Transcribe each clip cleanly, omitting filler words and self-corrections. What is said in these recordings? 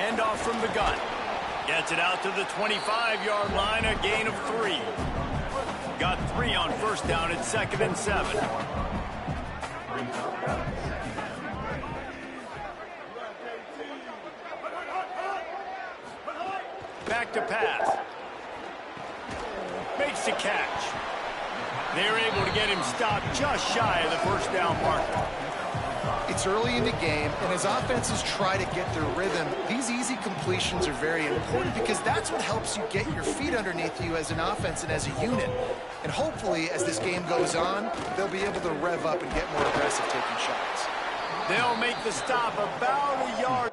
Handoff from the gun. Gets it out to the 25-yard line, a gain of 3. Got 3 on first down at 2nd and 7. Back to pass. Makes the catch. They're able to get him stopped just shy of the first down marker. It's early in the game, and as offenses try to get their rhythm, these easy completions are very important because that's what helps you get your feet underneath you as an offense and as a unit. And hopefully, as this game goes on, they'll be able to rev up and get more aggressive taking shots. They'll make the stop about a yard.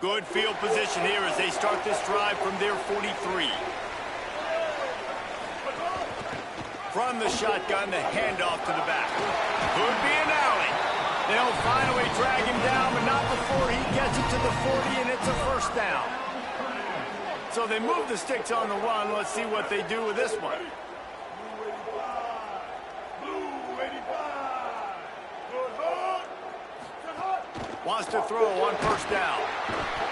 Good field position here as they start this drive from their 43. From the shotgun, the handoff to the back. Could be an alley. They'll finally drag him down, but not before he gets it to the 40, and it's a first down. So they move the sticks on the run. Let's see what they do with this one. Wants to throw on first down.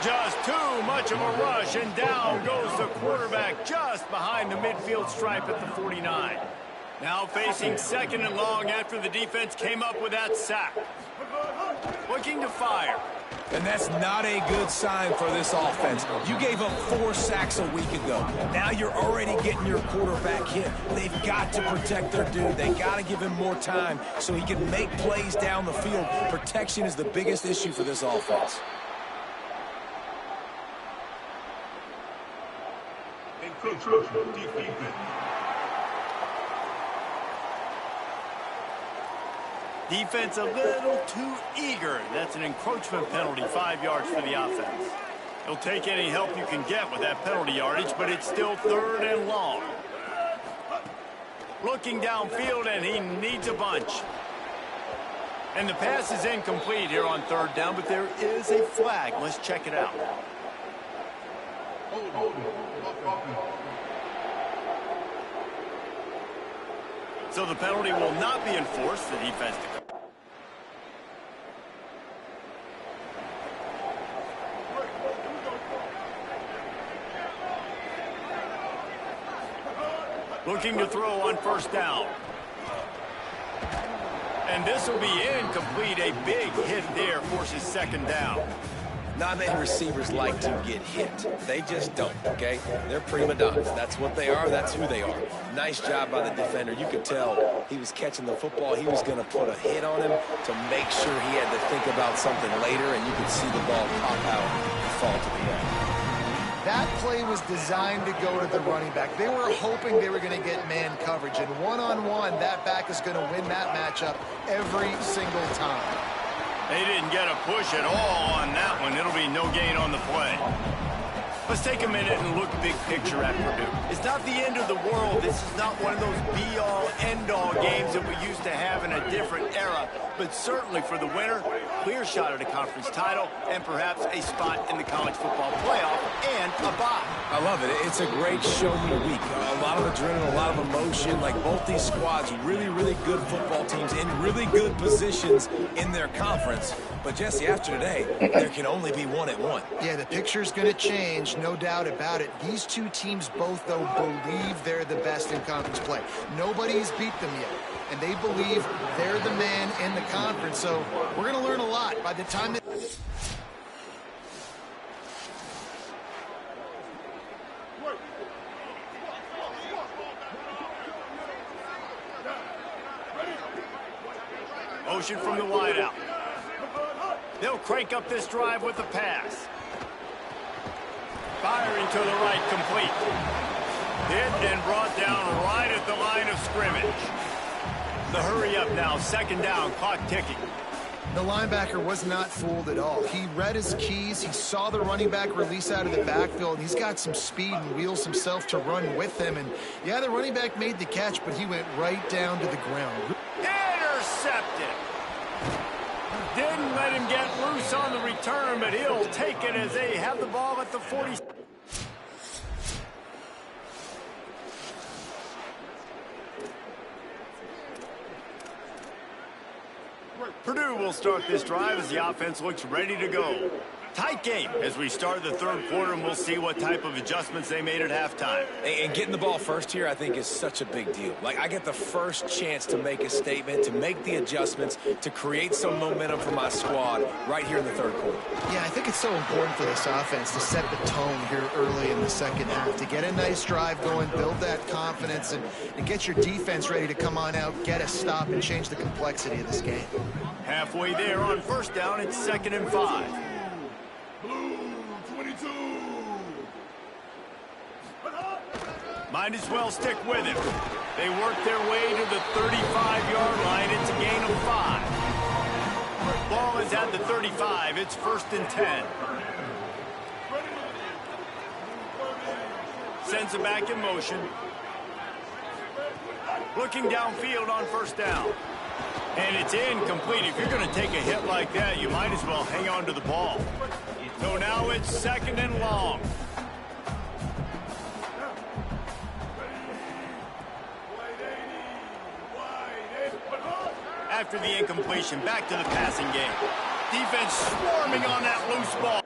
Just too much of a rush, and down goes the quarterback just behind the midfield stripe at the 49. Now facing 2nd and long after the defense came up with that sack. Looking to fire. And that's not a good sign for this offense. You gave up 4 sacks a week ago. Now you're already getting your quarterback hit. They've got to protect their dude. They got to give him more time so he can make plays down the field. Protection is the biggest issue for this offense. Defense a little too eager. That's an encroachment penalty, 5 yards for the offense. He'll take any help you can get with that penalty yardage, but it's still 3rd and long. Looking downfield, and he needs a bunch. And the pass is incomplete here on 3rd down, but there is a flag. Let's check it out. So the penalty will not be enforced. The defense to come. Looking to throw on first down. And this will be incomplete. A big hit there forces 2nd down. Not many receivers like to get hit. They just don't, okay? They're prima donnas. That's what they are. That's who they are. Nice job by the defender. You could tell he was catching the football. He was going to put a hit on him to make sure he had to think about something later, and you could see the ball pop out and fall to the ground. That play was designed to go to the running back. They were hoping they were going to get man coverage, and one-on-one, that back is going to win that matchup every single time. They didn't get a push at all on that one. It'll be no gain on the play. Let's take a minute and look big picture at Purdue. It's not the end of the world. This is not one of those be-all, end-all games that we used to have in a different era. But certainly for the winner, clear shot at a conference title and perhaps a spot in the college football playoff and a bye. I love it. It's a great show-me week. A lot of adrenaline, a lot of emotion. Like both these squads, really, really good football teams in really good positions in their conference. But, Jesse, after today, there can only be one at one. Yeah, the picture's going to change, no doubt about it. These two teams both, though, believe they're the best in conference play. Nobody's beat them yet, and they believe they're the man in the conference. So we're going to learn a lot by the time that... Motion from the wideout. They'll crank up this drive with the pass. Firing to the right, complete. Hit and brought down right at the line of scrimmage. The hurry up now, 2nd down, clock ticking. The linebacker was not fooled at all. He read his keys. He saw the running back release out of the backfield, and he's got some speed and wheels himself to run with him. And, yeah, the running back made the catch, but he went right down to the ground. Intercepted. Didn't let him get loose on the return, but he'll take it as they have the ball at the 40. Purdue will start this drive as the offense looks ready to go. Tight game as we start the third quarter, and we'll see what type of adjustments they made at halftime. And getting the ball first here, I think, is such a big deal. Like, I get the first chance to make a statement, to make the adjustments, to create some momentum for my squad right here in the third quarter. Yeah, I think it's so important for this offense to set the tone here early in the second half, to get a nice drive going, build that confidence, and get your defense ready to come on out, get a stop, and change the complexity of this game. Halfway there on first down, it's 2nd and 5. Blue 22. Might as well stick with him. They work their way to the 35-yard line. It's a gain of 5. Ball is at the 35. It's 1st and 10. Sends it back in motion. Looking downfield on first down. And it's incomplete. If you're going to take a hit like that, you might as well hang on to the ball. So now it's 2nd and long. After the incompletion, back to the passing game. Defense swarming on that loose ball.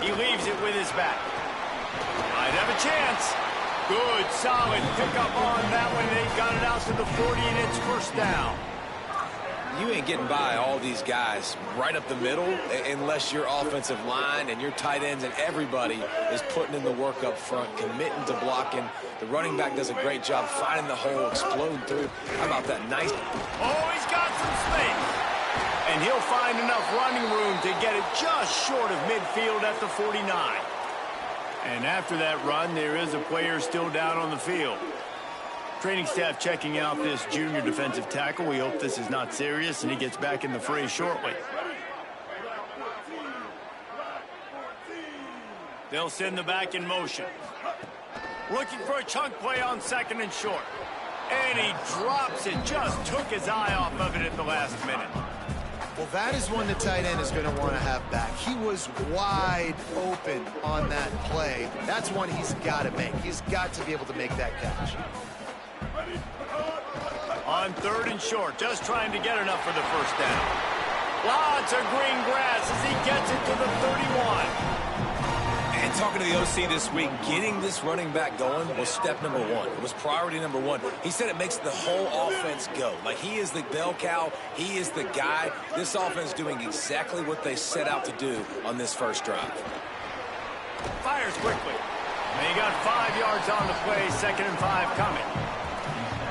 He leaves it with his back. Might have a chance. Good, solid pickup on that one. They got it out to the 40, and it's 1st down. You ain't getting by all these guys right up the middle unless your offensive line and your tight ends and everybody is putting in the work up front, committing to blocking. The running back does a great job finding the hole, exploding through. How about that? Nice. Oh, he's got some space. And he'll find enough running room to get it just short of midfield at the 49. And after that run, there is a player still down on the field. Training staff checking out this junior defensive tackle. We hope this is not serious and he gets back in the fray shortly. They'll send the back in motion. Looking for a chunk play on 2nd and short. And he drops it. Just took his eye off of it at the last minute. Well, that is one the tight end is going to want to have back. He was wide open on that play. That's one he's got to make. He's got to be able to make that catch. On 3rd and short, just trying to get enough for the first down. Lots of green grass as he gets it to the 31. And talking to the OC this week, getting this running back going was step number one. It was priority number one. He said it makes the whole offense go. Like, he is the bell cow. He is the guy. This offense doing exactly what they set out to do on this first drive. Fires quickly. And he got 5 yards on the play, 2nd and 5 coming.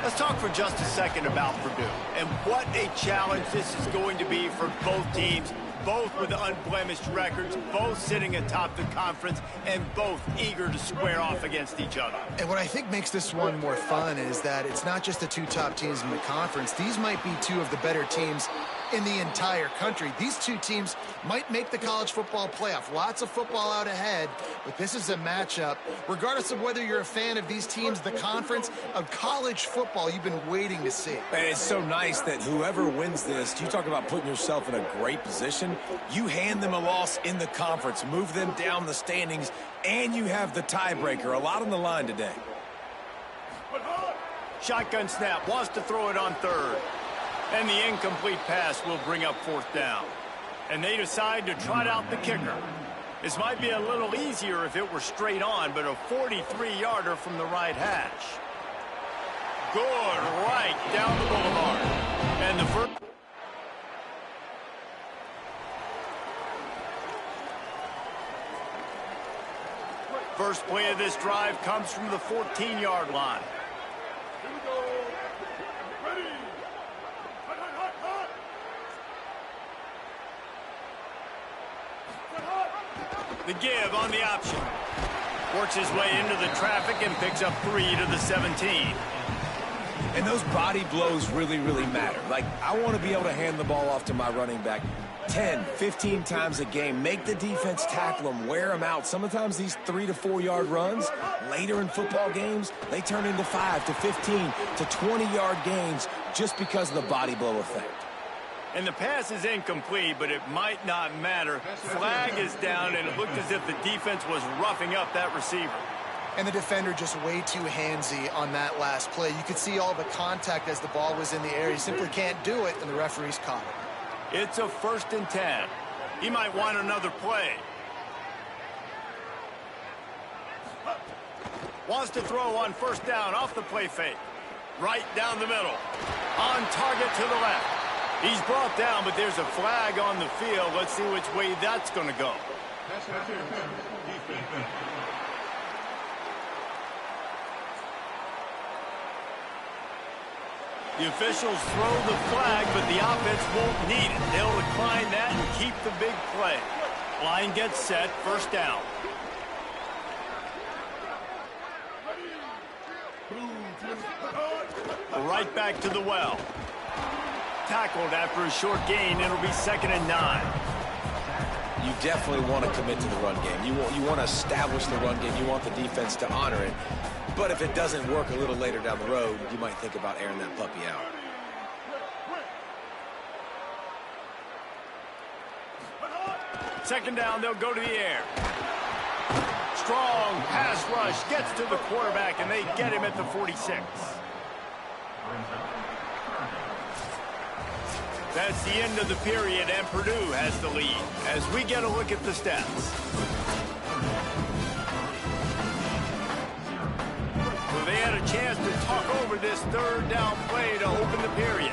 Let's talk for just a second about Purdue. And what a challenge this is going to be for both teams. Both with unblemished records, both sitting atop the conference, and both eager to square off against each other. And what I think makes this one more fun is that it's not just the 2 top teams in the conference. These might be 2 of the better teams in the entire country. These 2 teams might make the college football playoff. Lots of football out ahead, but this is a matchup. Regardless of whether you're a fan of these teams, the conference of college football you've been waiting to see. And it's so nice that whoever wins this, you talk about putting yourself in a great position. You hand them a loss in the conference, move them down the standings, and you have the tiebreaker. A lot on the line today. Shotgun snap, wants to throw it on 3rd. And the incomplete pass will bring up 4th down. And they decide to trot out the kicker. This might be a little easier if it were straight on, but a 43-yarder from the right hash. Good, right down the boulevard. And the first... First play of this drive comes from the 14-yard line. Here we go. Ready. Hot. The give on the option. Works his way into the traffic and picks up 3 to the 17. And those body blows really, really matter. Like, I want to be able to hand the ball off to my running back 10, 15 times a game. Make the defense tackle them, wear them out. Sometimes these 3 to 4 yard runs, later in football games, they turn into 5 to 15 to 20-yard gains just because of the body blow effect. And the pass is incomplete, but it might not matter. Flag is down, and it looked as if the defense was roughing up that receiver. And the defender just way too handsy on that last play. You could see all the contact as the ball was in the air. He simply can't do it, and the referee's caught it. It's a 1st and 10. He might want another play. Wants to throw on 1st down off the play fake. Right down the middle. On target to the left. He's brought down, but there's a flag on the field. Let's see which way that's going to go. The officials throw the flag, but the offense won't need it. They'll decline that and keep the big play. Line gets set, 1st down. Right back to the well. Tackled after a short gain. It'll be 2nd and 9. You definitely want to commit to the run game. You want to establish the run game. You want the defense to honor it. But if it doesn't work a little later down the road, you might think about airing that puppy out. Second down, they'll go to the air. Strong pass rush gets to the quarterback, and they get him at the 46. That's the end of the period, and Purdue has the lead as we get a look at the stats. Well, they had a chance to talk over this 3rd down play to open the period.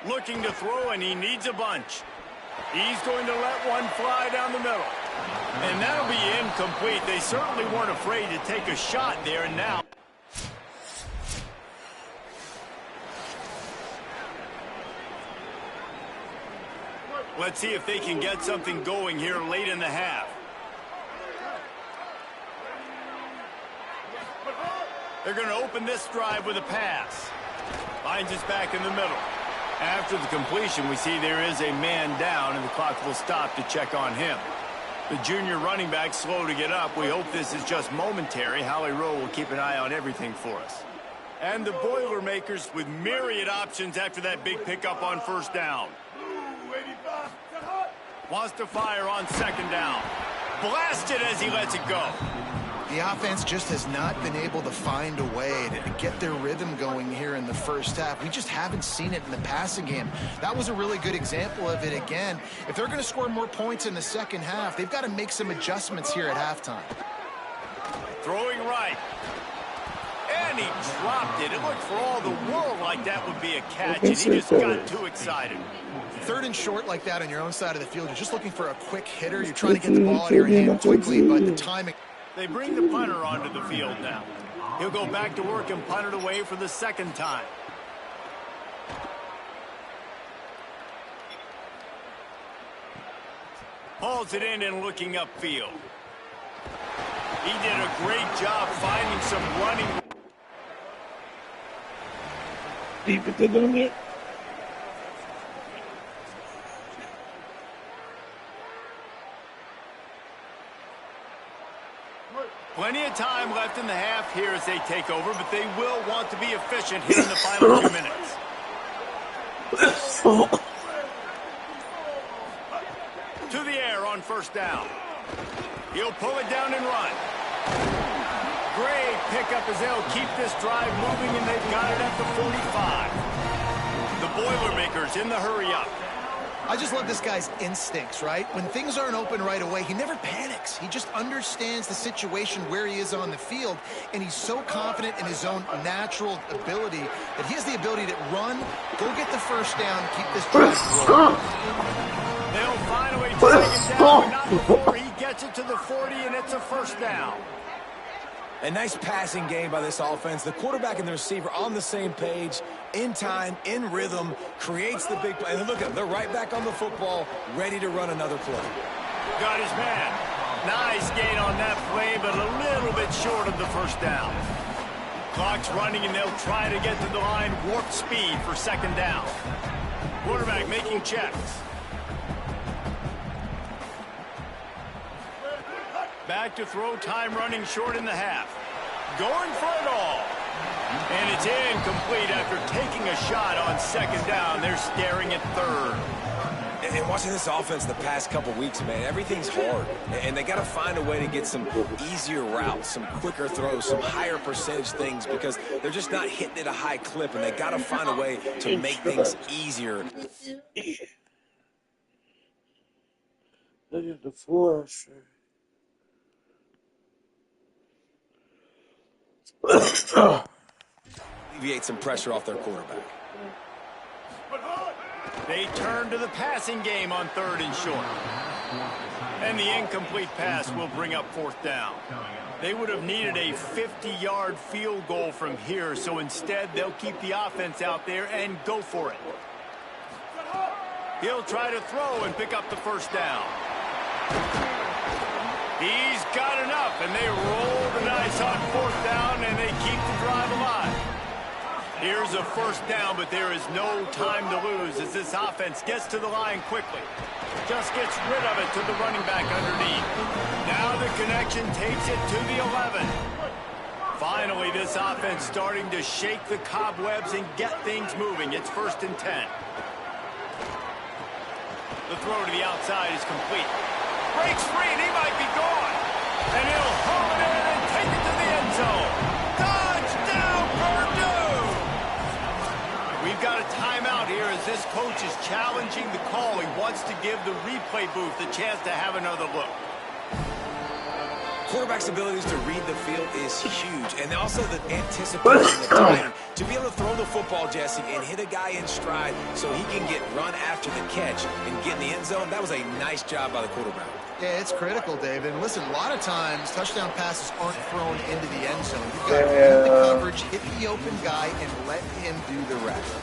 Looking to throw, and he needs a bunch. He's going to let one fly down the middle. And that'll be incomplete. They certainly weren't afraid to take a shot there, and now. Let's see if they can get something going here late in the half. They're going to open this drive with a pass. Finds us back in the middle. After the completion, we see there is a man down, and the clock will stop to check on him. The junior running back slow to get up. We hope this is just momentary. Howie Rowe will keep an eye on everything for us. And the Boilermakers with myriad options after that big pickup on first down. Wants to fire on second down. Blasted as he lets it go. The offense just has not been able to find a way to get their rhythm going here in the first half. We just haven't seen it in the passing game. That was a really good example of it again. If they're going to score more points in the second half, they've got to make some adjustments here at halftime. Throwing right. And he dropped it. It looked for all the world like that would be a catch, and he just got too excited. Third and short like that on your own side of the field, you're just looking for a quick hitter. You're trying to get the ball out of your hand quickly, but the timing... They bring the punter onto the field now. He'll go back to work and punt it away for the second time. Hauls it in and looking upfield. He did a great job finding some running. Deep into the net. Plenty of time left in the half here as they take over, but they will want to be efficient here in the final 2 minutes. To the air on first down. He'll pull it down and run. Great pickup as they'll keep this drive moving, and they've got it at the 45. The Boilermakers in the hurry-up. I just love this guy's instincts, right? When things aren't open right away, he never panics. He just understands the situation where he is on the field, and he's so confident in his own natural ability that he has the ability to run, go get the first down, and keep this drive rolling. They'll finally drag him down, but not before he gets it to the 40, and it's a first down. A nice passing game by this offense. The quarterback and the receiver on the same page, in time, in rhythm, creates the big play. And look at them, they're right back on the football, ready to run another play. Got his man. Nice gain on that play, but a little bit short of the first down. Clock's running, and they'll try to get to the line, warp speed for second down. Quarterback making checks. Back to throw, time running short in the half. Going for it all. And it's incomplete after taking a shot on second down. They're staring at third. And watching this offense the past couple weeks, man, everything's hard. And they got to find a way to get some easier routes, some quicker throws, some higher percentage things, because they're just not hitting at a high clip, and they got to find a way to make things easier. Look at the floor, sure. Alleviate some pressure off their quarterback. They turn to the passing game on third and short. And the incomplete pass will bring up fourth down. They would have needed a 50-yard field goal from here, so instead they'll keep the offense out there and go for it. He'll try to throw and pick up the first down. He's got enough, and they roll the dice on fourth down, and they keep the drive alive. Here's a first down, but there is no time to lose as this offense gets to the line quickly. Just gets rid of it to the running back underneath. Now the connection takes it to the 11. Finally, this offense starting to shake the cobwebs and get things moving. It's 1st and 10. The throw to the outside is complete. Breaks free, and he might be gone. And he'll haul it in and take it to the end zone. Touchdown, Purdue! We've got a timeout here as this coach is challenging the call. He wants to give the replay booth a chance to have another look. Quarterback's abilities to read the field is huge, and also the anticipation, the timing. To be able to throw the football, Jesse, and hit a guy in stride so he can get run after the catch and get in the end zone, that was a nice job by the quarterback. Yeah, it's critical, David. And listen, a lot of times touchdown passes aren't thrown into the end zone. You've got to read the coverage, hit the open guy, and let him do the rest.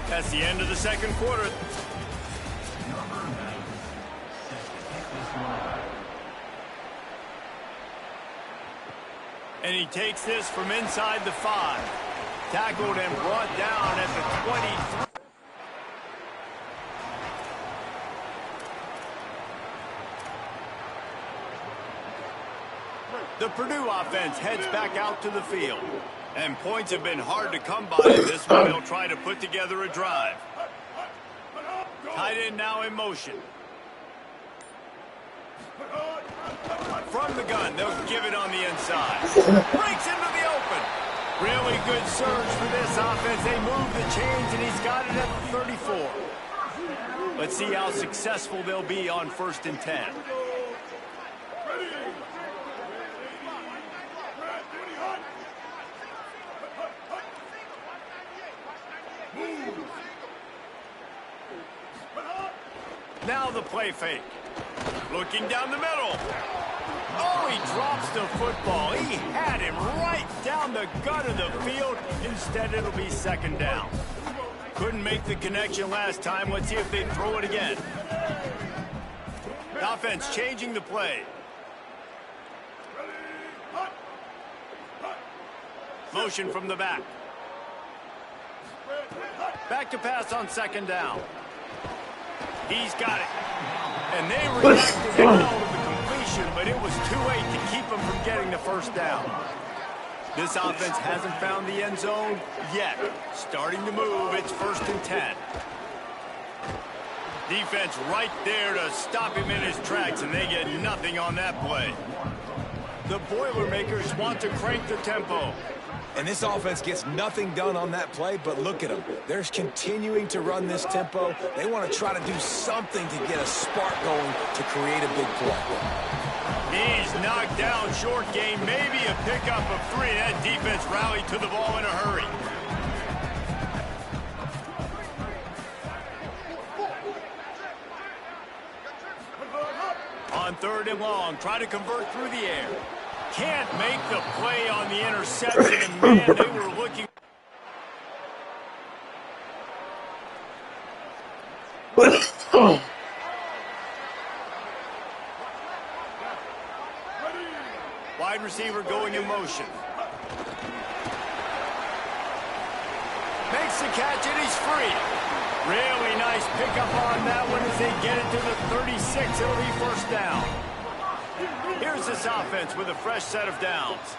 That's the end of the second quarter. And he takes this from inside the 5. Tackled and brought down at the 23. The Purdue offense heads back out to the field. And points have been hard to come by in this one. They'll try to put together a drive. Tight end now in motion. From the gun, they'll give it on the inside. Breaks into the open. Really good surge for this offense. They move the chains, and he's got it at the 34. Let's see how successful they'll be on 1st and 10. Now the play fake. Looking down the middle. Oh, he drops the football. He had him right down the gut of the field. Instead, it'll be 2nd down. Couldn't make the connection last time. Let's see if they throw it again. The offense changing the play. Motion from the back. Back to pass on 2nd down. He's got it. And they reacted well to the completion, but it was too late to keep him from getting the 1st down. This offense hasn't found the end zone yet. Starting to move, it's 1st and 10. Defense right there to stop him in his tracks, and they get nothing on that play. The Boilermakers want to crank the tempo. And this offense gets nothing done on that play, but look at them. They're continuing to run this tempo. They want to try to do something to get a spark going to create a big play. He's knocked down short game, maybe a pickup of 3. That defense rallied to the ball in a hurry. On 3rd and long, try to convert through the air. Can't make the play on the interception, and man, they were looking. Wide receiver going in motion. Makes the catch, and he's free. Really nice pickup on that one as they get it to the 36. It'll be 1st down. Here's this offense with a fresh set of downs.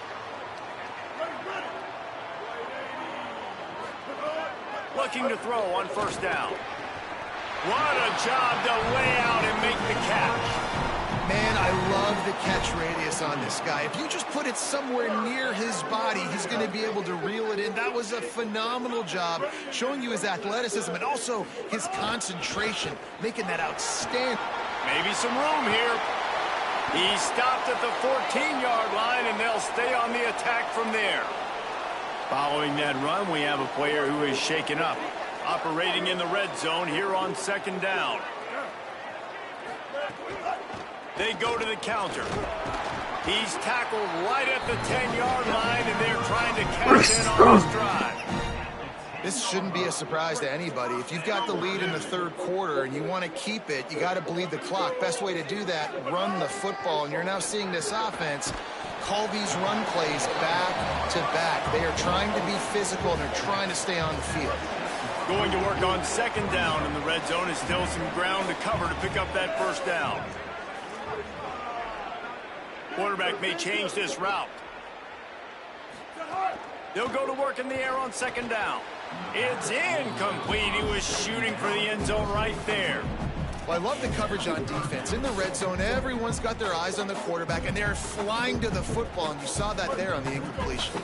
Looking to throw on 1st down. What a job to lay out and make the catch. Man, I love the catch radius on this guy. If you just put it somewhere near his body, he's going to be able to reel it in. That was a phenomenal job, showing you his athleticism and also his concentration, making that outstanding. Maybe some room here. He stopped at the 14-yard line, and they'll stay on the attack from there. Following that run, we have a player who is shaken up, operating in the red zone here on 2nd down. They go to the counter. He's tackled right at the 10-yard line, and they're trying to cash in on this drive. This shouldn't be a surprise to anybody. If you've got the lead in the 3rd quarter and you want to keep it, you got to bleed the clock. Best way to do that, run the football. And you're now seeing this offense call these run plays back to back. They are trying to be physical, and they're trying to stay on the field. Going to work on 2nd down in the red zone. Is still some ground to cover to pick up that 1st down. Quarterback may change this route. They'll go to work in the air on 2nd down. It's incomplete. He was shooting for the end zone right there. Well, I love the coverage on defense. In the red zone, everyone's got their eyes on the quarterback, and they're flying to the football, and you saw that there on the incompletion.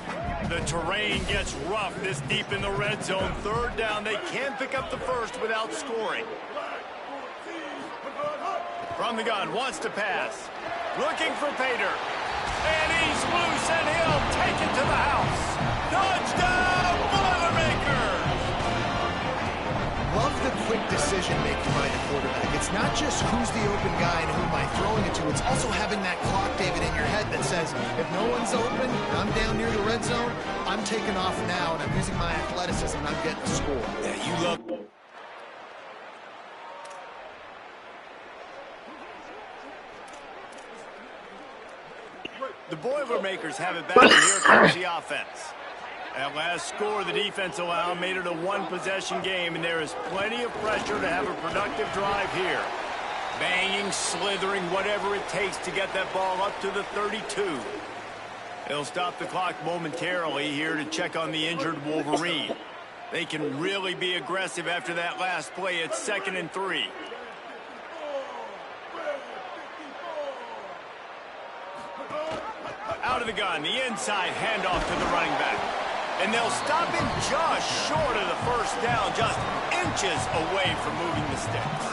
The terrain gets rough this deep in the red zone. 3rd down. They can't pick up the 1st without scoring. From the gun, wants to pass. Looking for Pater. And he's loose, and he'll take it to the house. Touchdown, Boilermakers! Love the quick decision-making by the quarterback. It's not just who's the open guy and who am I throwing it to. It's also having that clock, David, in your head that says, if no one's open, I'm down near the red zone, I'm taking off now, and I'm using my athleticism, and I'm getting a score. Yeah, you love... The Boilermakers have it back, and here comes the offense. That last score the defense allowed made it a one-possession game, and there is plenty of pressure to have a productive drive here. Banging, slithering, whatever it takes to get that ball up to the 32. They'll stop the clock momentarily here to check on the injured Wolverine. They can really be aggressive after that last play. It's 2nd and 3. Out of the gun, the inside handoff to the running back. And they'll stop him just short of the first down, just inches away from moving the sticks.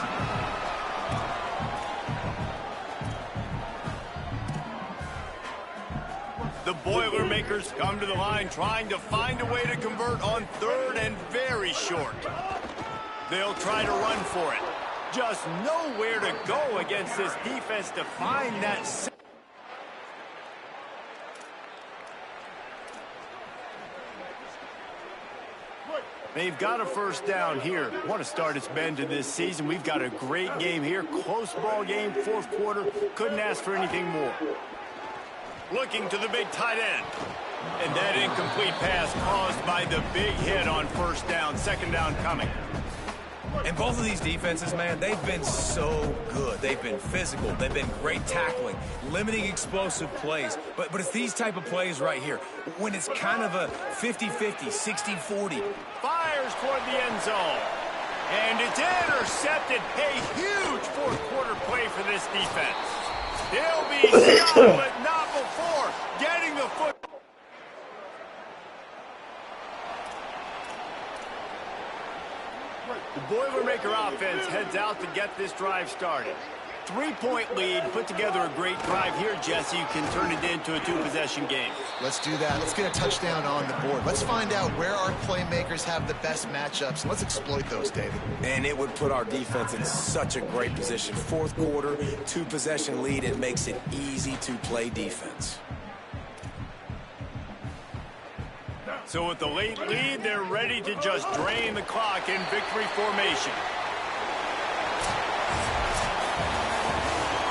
The Boilermakers come to the line trying to find a way to convert on 3rd and very short. They'll try to run for it. Just nowhere to go against this defense to find that. They've got a first down here. What a start it's been to this season. We've got a great game here. Close ball game, 4th quarter. Couldn't ask for anything more. Looking to the big tight end. And that incomplete pass caused by the big hit on first down. 2nd down coming. And both of these defenses, man, they've been so good. They've been physical. They've been great tackling, limiting explosive plays. But it's these type of plays right here, when it's kind of a 50-50, 60-40. Fires toward the end zone. And it's intercepted. A huge 4th quarter play for this defense. They'll be shot, but not before getting the foot. The Boilermaker offense heads out to get this drive started. 3-point lead, put together a great drive here, Jesse. You can turn it into a 2-possession game. Let's do that. Let's get a touchdown on the board. Let's find out where our playmakers have the best matchups, and let's exploit those, David. And it would put our defense in such a great position. 4th quarter, 2-possession lead. It makes it easy to play defense. So with the late lead, they're ready to just drain the clock in victory formation.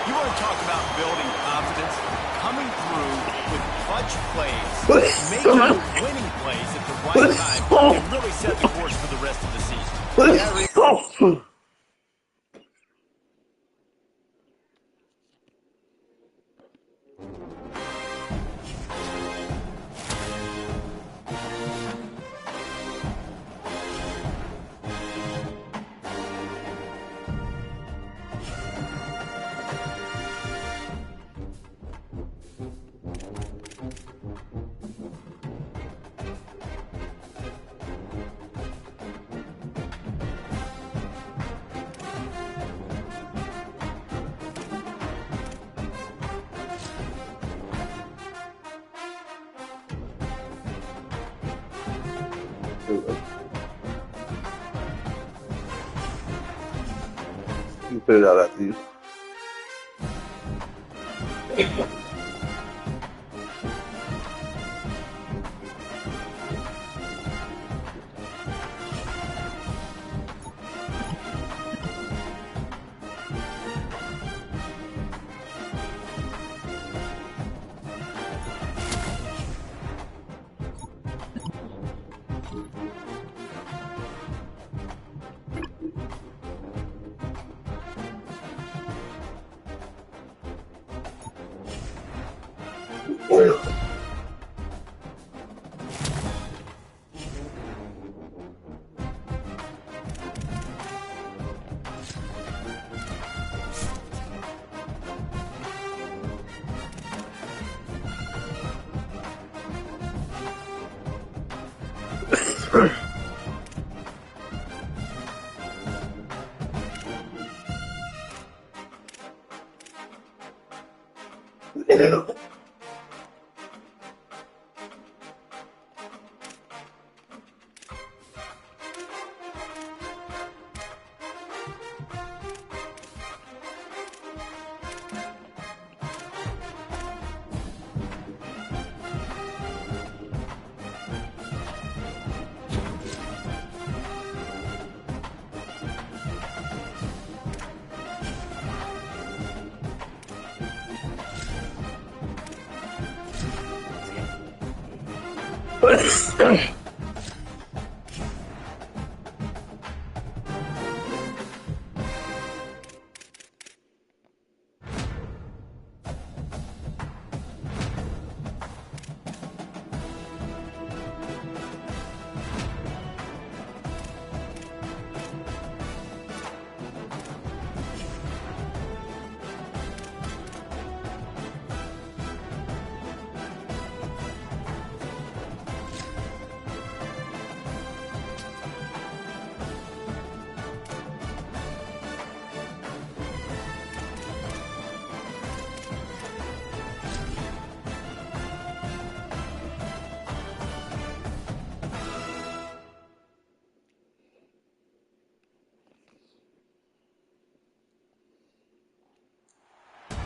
You want to talk about building confidence? Coming through with clutch plays, making winning plays at the right time can really set the course for the rest of the season. You put it out after you.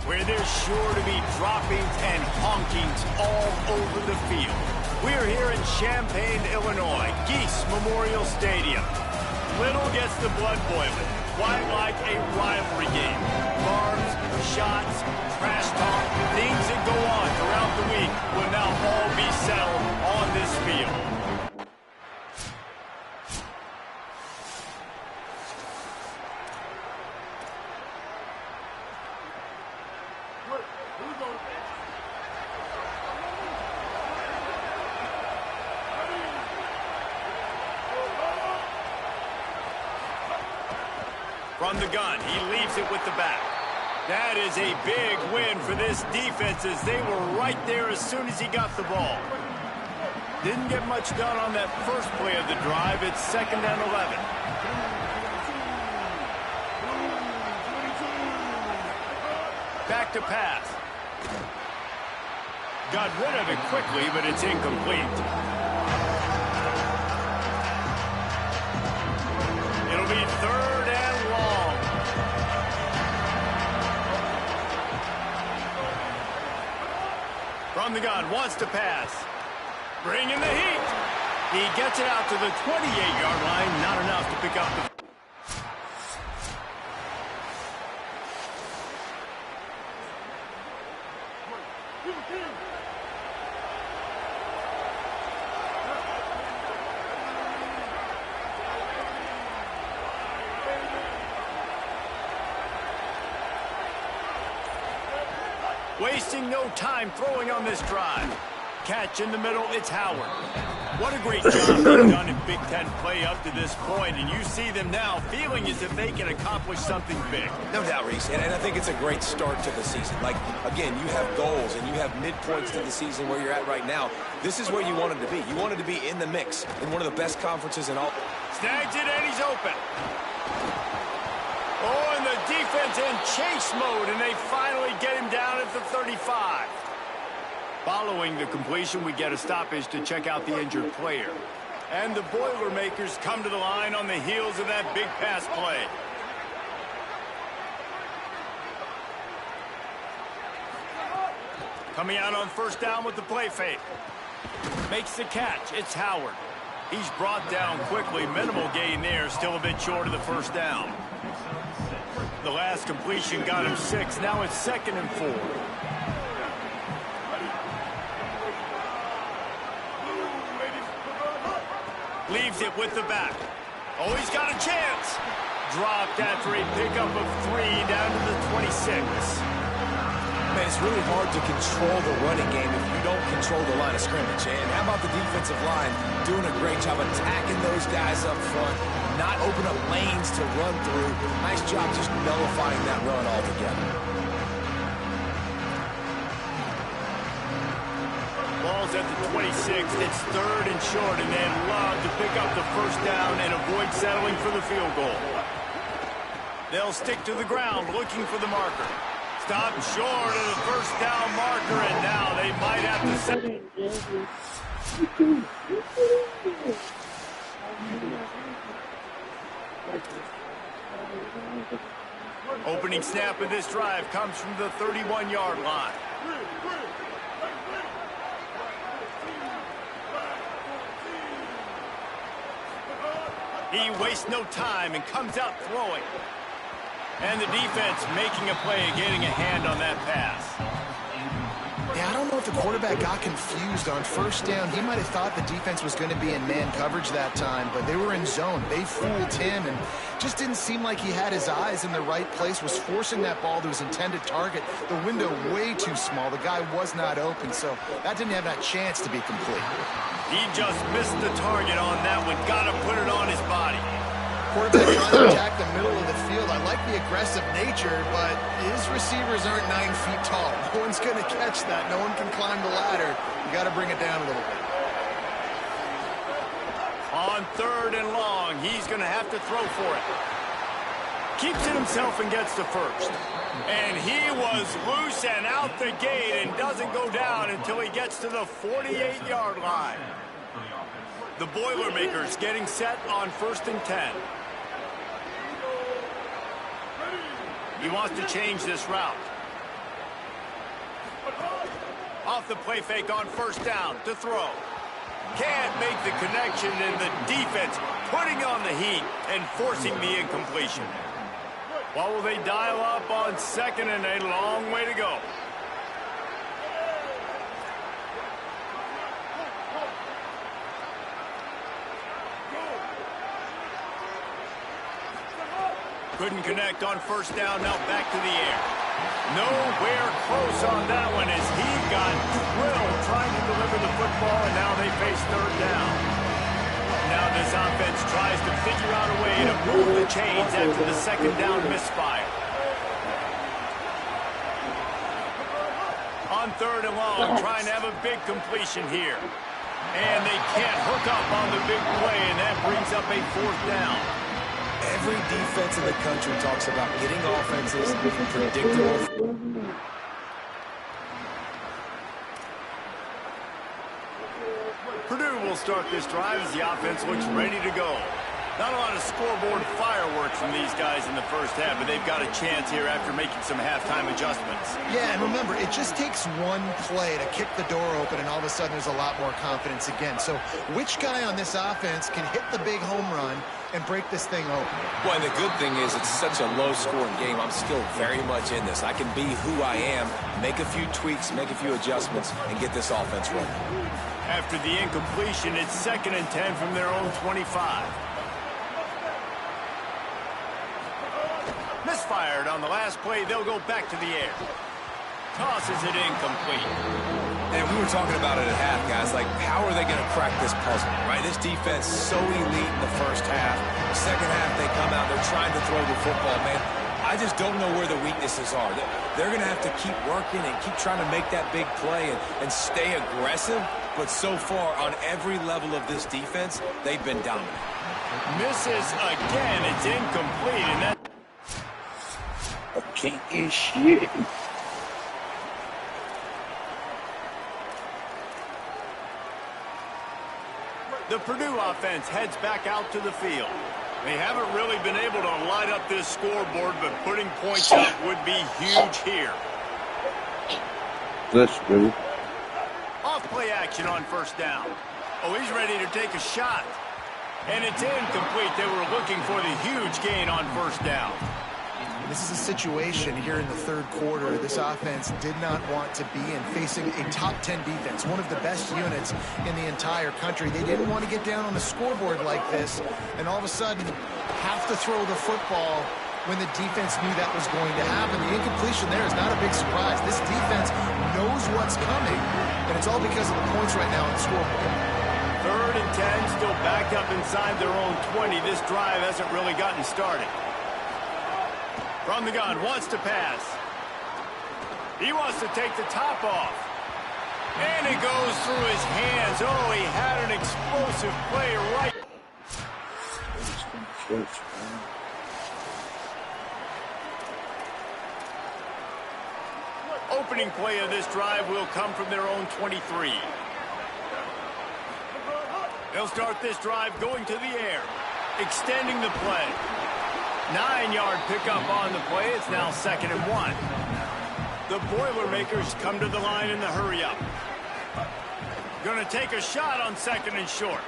where there's sure to be droppings and honkings all over the field. We are here in Champaign, Illinois, Geese Memorial Stadium. Little gets the blood boiling, quite like a rivalry game. Barbs, shots, trash talk, things that go on throughout the week will now all be settled on this field. From the gun, he leaves it with the back. That is a big win for this defense as they were right there as soon as he got the ball. Didn't get much done on that first play of the drive. It's 2nd and 11. Back to pass. Got rid of it quickly, but it's incomplete. It'll be 3rd and long. From the gun, wants to pass. Bring in the heat. He gets it out to the 28-yard line. Not enough to pick up the... Wasting no time throwing on this drive. Catch in the middle, it's Howard. What a great job they've done in Big Ten play up to this point, and you see them now feeling as if they can accomplish something big. No doubt, Reese, and I think it's a great start to the season. Like, again, you have goals and you have midpoints to the season where you're at right now. This is where you wanted to be. You wanted to be in the mix in one of the best conferences in all. Snags it and he's open. Oh, and the defense in chase mode, and they finally get him down at the 35. Following the completion, we get a stoppage to check out the injured player. And the Boilermakers come to the line on the heels of that big pass play. Coming out on 1st down with the play fake. Makes the catch. It's Howard. He's brought down quickly. Minimal gain there. Still a bit short of the 1st down. The last completion got him 6. Now it's 2nd and 4. Leaves it with the back. Oh, he's got a chance. Dropped after a pickup of 3 down to the 26. Man, it's really hard to control the running game if you don't control the line of scrimmage. And how about the defensive line doing a great job attacking those guys up front, not open up lanes to run through. Nice job just nullifying that run altogether. Ball's at the 26. It's 3rd and short, and they'd love to pick up the 1st down and avoid settling for the field goal. They'll stick to the ground looking for the marker. Stop short of the 1st down marker, and now they might have to set. Opening snap of this drive comes from the 31-yard line. He wastes no time and comes out throwing. And the defense making a play and getting a hand on that pass. Yeah, I don't know if the quarterback got confused on 1st down. He might have thought the defense was going to be in man coverage that time, but they were in zone. They fooled him and just didn't seem like he had his eyes in the right place, was forcing that ball to his intended target. The window way too small. The guy was not open, so that didn't have that chance to be complete. He just missed the target on that one. Got to put it on his body. Quarterback trying to attack the middle of the field. I like the aggressive nature, but his receivers aren't 9 feet tall. No one's going to catch that. No one can climb the ladder. You got to bring it down a little bit. On 3rd and long, he's going to have to throw for it. Keeps it himself and gets to 1st. And he was loose and out the gate and doesn't go down until he gets to the 48-yard line. The Boilermakers getting set on 1st and 10. He wants to change this route. off the play fake on first down to throw. Can't make the connection, and the defense putting on the heat and forcing the incompletion. What will they dial up on second and a long way to go? Couldn't connect on first down, now back to the air. Nowhere close on that one as he got drilled trying to deliver the football, and now they face third down. Now this offense tries to figure out a way to move the chains after the second down misfire. On third and long, trying to have a big completion here. And they can't hook up on the big play, and that brings up a fourth down. Every defense in the country talks about getting offenses predictable. Purdue will start this drive as the offense looks ready to go. Not a lot of scoreboard fireworks from these guys in the first half, but they've got a chance here after making some halftime adjustments. Yeah, and remember, it just takes one play to kick the door open, and all of a sudden there's a lot more confidence again. So which guy on this offense can hit the big home run and break this thing open? Well, and the good thing is it's such a low-scoring game. I'm still very much in this. I can be who I am, make a few tweaks, make a few adjustments, and get this offense running. After the incompletion, it's 2nd and 10 from their own 25. Misfired on the last play. They'll go back to the air. Tosses it incomplete. And we were talking about it at half, guys. Like, how are they going to crack this puzzle, right? This defense so elite in the first half. Second half, they come out. They're trying to throw the football, man. I just don't know where the weaknesses are. They're going to have to keep working and keep trying to make that big play and stay aggressive. But so far, on every level of this defense, they've been dominant. Misses again. It's incomplete, and that... I can't get shit. The Purdue offense heads back out to the field. They haven't really been able to light up this scoreboard, but putting points up would be huge here. Let's go. Off-play action on first down. Oh, he's ready to take a shot. And it's incomplete. They were looking for the huge gain on first down. This is a situation here in the third quarter this offense did not want to be in, facing a top 10 defense, one of the best units in the entire country. They didn't want to get down on the scoreboard like this and all of a sudden have to throw the football when the defense knew that was going to happen. The incompletion there is not a big surprise. This defense knows what's coming, and it's all because of the points right now on the scoreboard. 3rd and 10, still backed up inside their own 20. This drive hasn't really gotten started. From the gun, wants to pass. He wants to take the top off. And it goes through his hands. Oh, he had an explosive play right. Opening play of this drive will come from their own 23. They'll start this drive going to the air, extending the play. 9-yard pickup on the play. It's now 2nd and 1. The Boilermakers come to the line in the hurry-up. Going to take a shot on 2nd and short.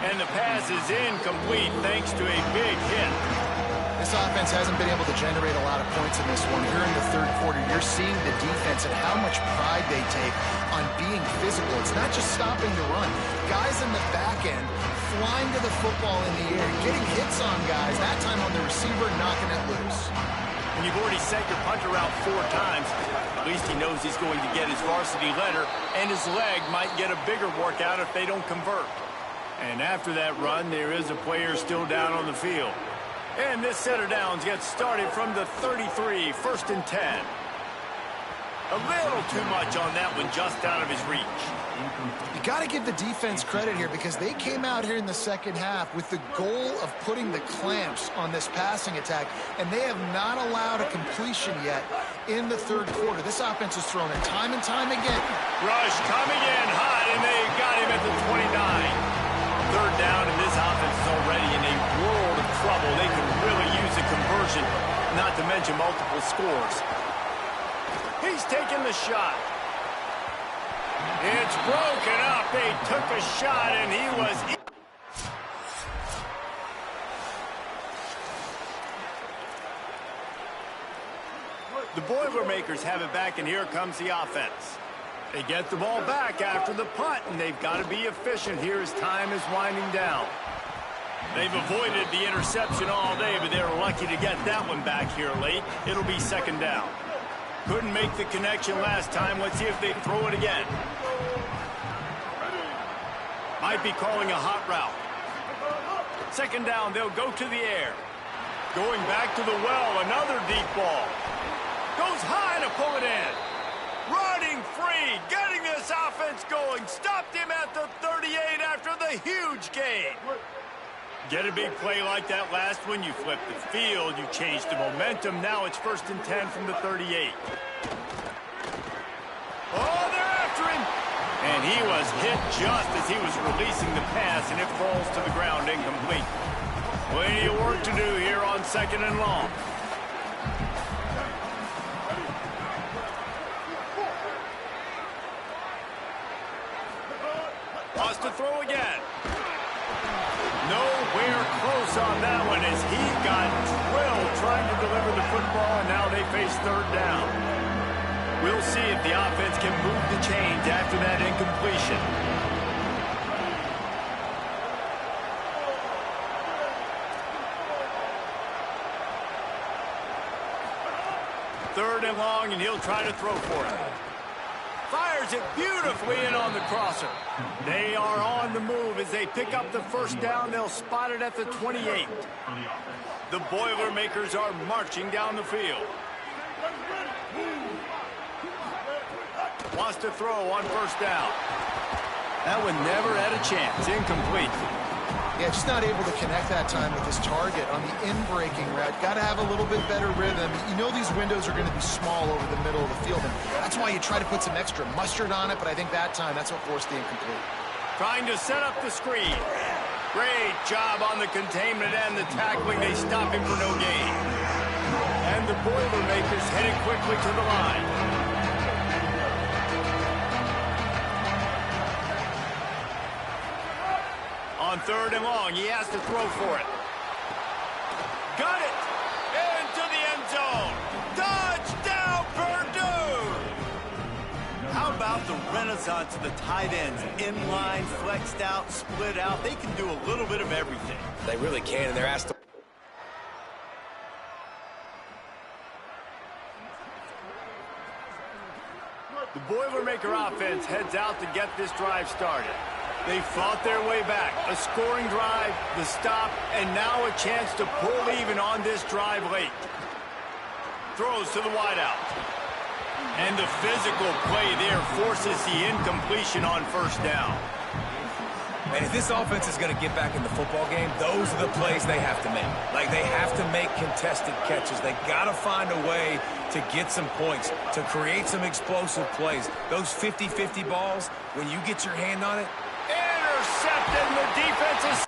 And the pass is incomplete thanks to a big hit. This offense hasn't been able to generate a lot of points in this one. Here in the third quarter, you're seeing the defense and how much pride they take on being physical. It's not just stopping the run. Guys in the back end flying to the football in the air, getting hits on guys, that time on the receiver, knocking it loose. When you've already sent your punter out 4 times, at least he knows he's going to get his varsity letter, and his leg might get a bigger workout if they don't convert. And after that run, there is a player still down on the field. And this set of downs gets started from the 33, 1st and 10. A little too much on that one, just out of his reach. You got to give the defense credit here because they came out here in the second half with the goal of putting the clamps on this passing attack, and they have not allowed a completion yet in the third quarter. This offense has thrown it time and time again. Rush coming in hot, and they got him at the 29. 3rd down, and this offense is already in a world of trouble. They could really use a conversion, not to mention multiple scores. He's taking the shot. It's broken up. They took a shot, and he was... The Boilermakers have it back, and here comes the offense. They get the ball back after the punt, and they've got to be efficient here as time is winding down. They've avoided the interception all day, but they're lucky to get that one back here late. It'll be second down. Couldn't make the connection last time. Let's see if they throw it again. Might be calling a hot route. Second down, they'll go to the air. Going back to the well, another deep ball. Goes high to pull it in. Running free, getting this offense going. Stopped him at the 38 after the huge gain. Get a big play like that last one, you flip the field, you change the momentum. Now it's 1st and 10 from the 38. Oh, they're after him. And he was hit just as he was releasing the pass, and it falls to the ground incomplete. Plenty of work to do here on 2nd and long. Wants to throw again. Nowhere close on that one as he got drilled trying to deliver the football, and now they face 3rd down. We'll see if the offense can move the chains after that incompletion. Third and long, and he'll try to throw for it. Fires it beautifully in on the crosser. They are on the move as they pick up the 1st down. They'll spot it at the 28. The Boilermakers are marching down the field. Wants to throw on 1st down. That one never had a chance. Incomplete. Yeah, just not able to connect that time with his target on the in-breaking route. Got to have a little bit better rhythm. You know these windows are going to be small over the middle of the field, and that's why you try to put some extra mustard on it, but I think that time that's what forced the incomplete. Trying to set up the screen. Great job on the containment and the tackling. They stop him for no gain. And the Boilermakers headed quickly to the line. On 3rd and long, he has to throw for it. Got it! Into the end zone! Touchdown, Purdue! How about the renaissance of the tight ends? Inline, flexed out, split out. They can do a little bit of everything. They really can, and they're asked to... The Boilermaker offense heads out to get this drive started. They fought their way back. A scoring drive, the stop, and now a chance to pull even on this drive late. Throws to the wideout. And the physical play there forces the incompletion on 1st down. And if this offense is going to get back in the football game, those are the plays they have to make. Like, they have to make contested catches. They got to find a way to get some points, to create some explosive plays. Those 50-50 balls, when you get your hand on it, Intercepted, and the defense is